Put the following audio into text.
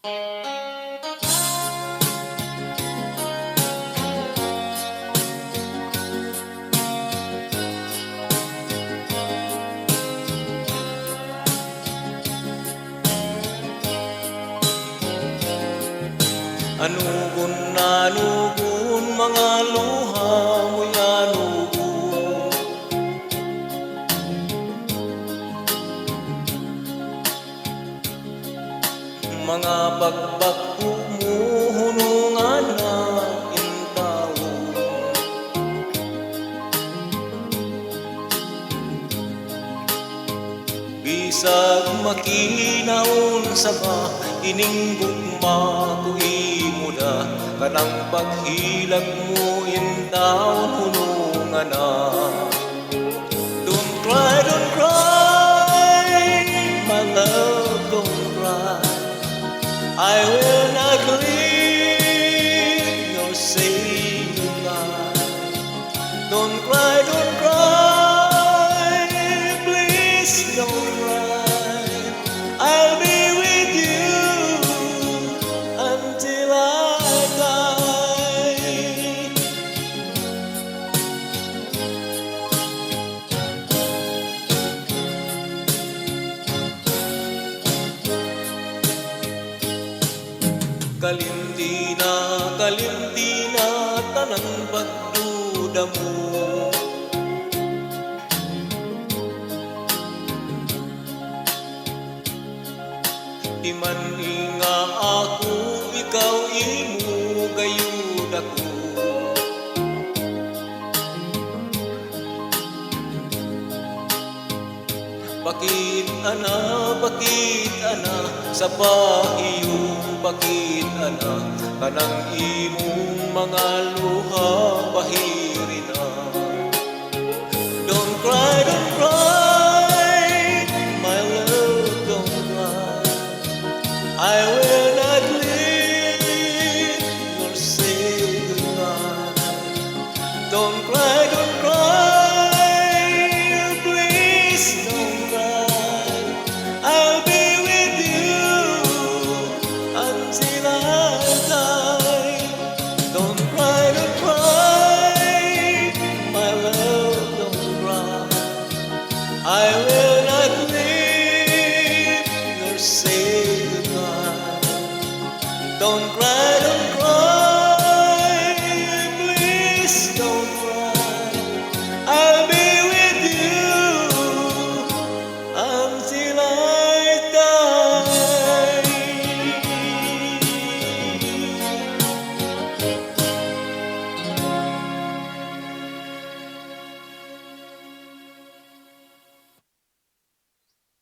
Anugon na anugon, mga luha mo'y anugon. Mga bagbag umuhunungan na intaon. Bisag makinaon sa ba, ining gugma tuwi na kanang paghilag mo in down hunungan na. Don't cry, my love, don't cry. I will not leave nor say goodbye. Don't cry, please don't cry. I'll be with you until I die. Kalimti na tanang pagduda mo. Di man nga ako, ikaw imo gayud ako. Bakit ana sa pahiyong bakit ana kanang imong mga luha bahiri na. Don't cry, my love, don't cry. I will not leave nor say goodbye. Don't cry, please don't cry. I'll be with you until I die. Don't cry, my love, don't cry. I will